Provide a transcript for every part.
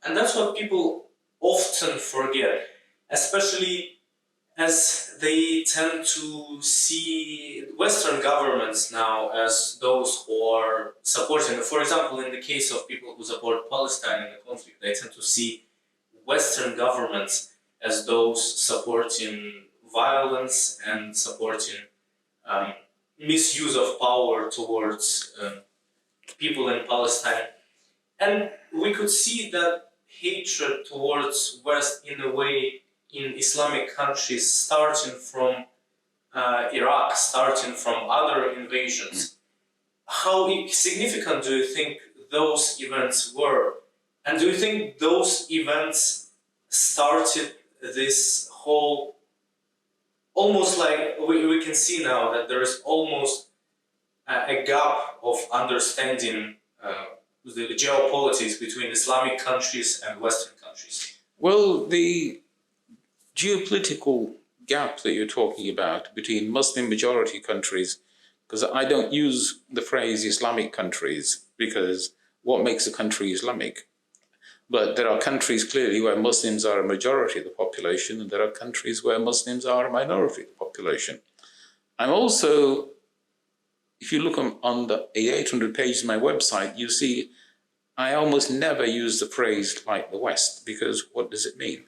And that's what people often forget, especially as they tend to see Western governments now as those who are supporting. For example, in the case of people who support Palestine in the conflict, they tend to see Western governments as those supporting violence and supporting misuse of power towards people in Palestine. And we could see that hatred towards West in a way in Islamic countries, starting from Iraq, starting from other invasions. How significant do you think those events were? And do you think those events started this whole, almost like we can see now that there is almost a gap of understanding the geopolitics between Islamic countries and Western countries? Well, the geopolitical gap that you're talking about between Muslim majority countries, because I don't use the phrase Islamic countries, because what makes a country Islamic? But there are countries clearly where Muslims are a majority of the population, and there are countries where Muslims are a minority of the population. I'm also, if you look on the 800 pages of my website, you see I almost never use the phrase like the West, because what does it mean?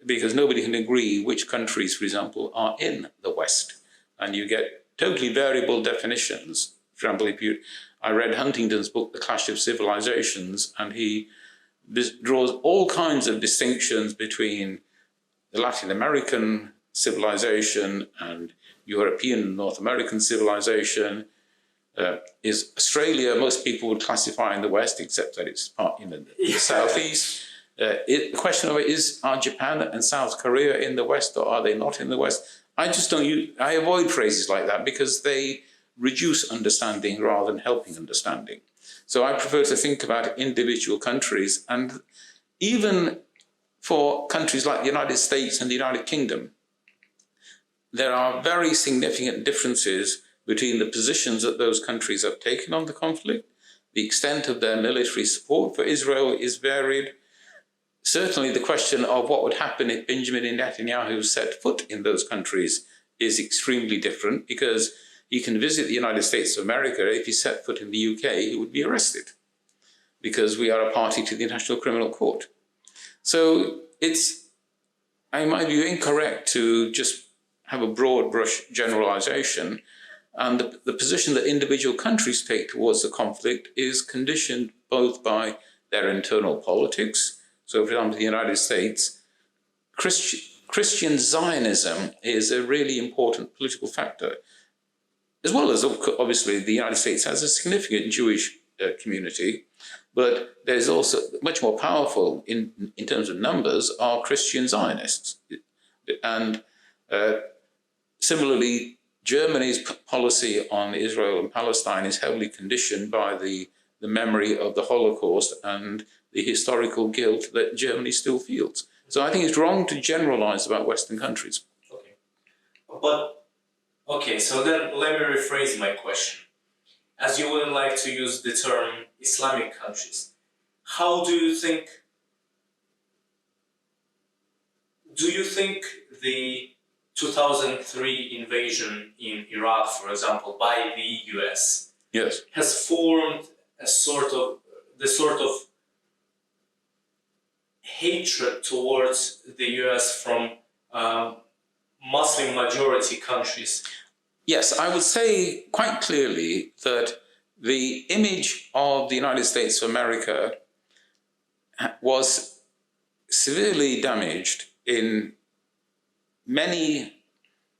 Because nobody can agree which countries, for example, are in the West. And you get totally variable definitions. For example, I read Huntington's book, The Clash of Civilizations, and he draws all kinds of distinctions between the Latin American civilization and European and North American civilization. Is Australia, most people would classify in the West, except that it's part in the Southeast. The question of it is, are Japan and South Korea in the West, or are they not in the West? I just don't use, I avoid phrases like that because they reduce understanding rather than helping understanding. So I prefer to think about individual countries, and even for countries like the United States and the United Kingdom, there are very significant differences between the positions that those countries have taken on the conflict. The extent of their military support for Israel is varied. Certainly the question of what would happen if Benjamin Netanyahu set foot in those countries is extremely different, because he can visit the United States of America. If he set foot in the UK, he would be arrested, because we are a party to the International Criminal Court. So it's, in my view, incorrect to just have a broad brush generalization. And the position that individual countries take towards the conflict is conditioned both by their internal politics. So, for example, the United States, Christian Zionism is a really important political factor, as well as, obviously, the United States has a significant Jewish community, but there's also much more powerful in terms of numbers are Christian Zionists. And similarly, Germany's policy on Israel and Palestine is heavily conditioned by the memory of the Holocaust and the historical guilt that Germany still feels. So I think it's wrong to generalize about Western countries. Okay, so then let me rephrase my question. As you wouldn't like to use the term Islamic countries, how do you think the 2003 invasion in Iraq, for example, by the US, yes, has formed the sort of hatred towards the US from Muslim majority countries? Yes, I would say quite clearly that the image of the United States of America was severely damaged in many,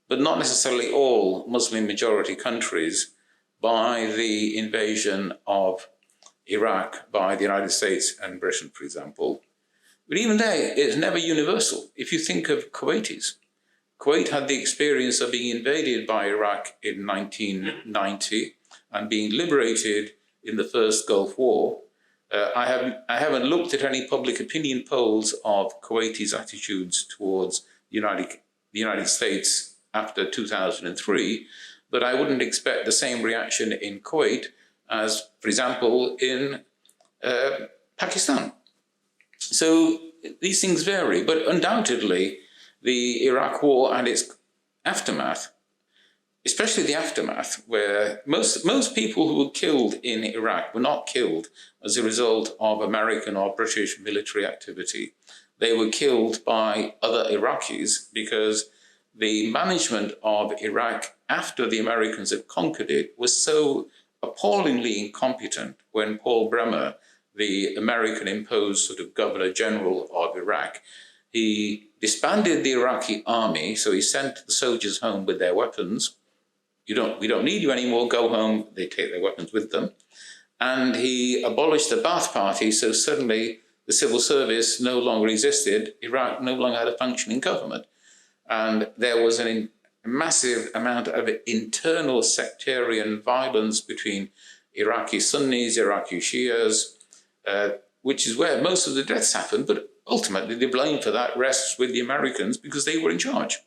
but not necessarily all, Muslim majority countries by the invasion of Iraq by the United States and Britain, for example. But even there, it's never universal. If you think of Kuwaitis, Kuwait had the experience of being invaded by Iraq in 1990 and being liberated in the first Gulf War. I haven't looked at any public opinion polls of Kuwaitis' attitudes towards the United States after 2003, but I wouldn't expect the same reaction in Kuwait as, for example, in Pakistan. So these things vary, but undoubtedly the Iraq War and its aftermath, especially the aftermath, where most people who were killed in Iraq were not killed as a result of American or British military activity. They were killed by other Iraqis because the management of Iraq after the Americans had conquered it was so appallingly incompetent when Paul Bremer, the American-imposed sort of Governor General of Iraq, he disbanded the Iraqi army, so he sent the soldiers home with their weapons. We don't need you anymore, go home. They take their weapons with them. And he abolished the Ba'ath Party, so suddenly the civil service no longer existed. Iraq no longer had a functioning government. And there was a massive amount of internal sectarian violence between Iraqi Sunnis, Iraqi Shias, which is where most of the deaths happened. But ultimately, the blame for that rests with the Americans because they were in charge.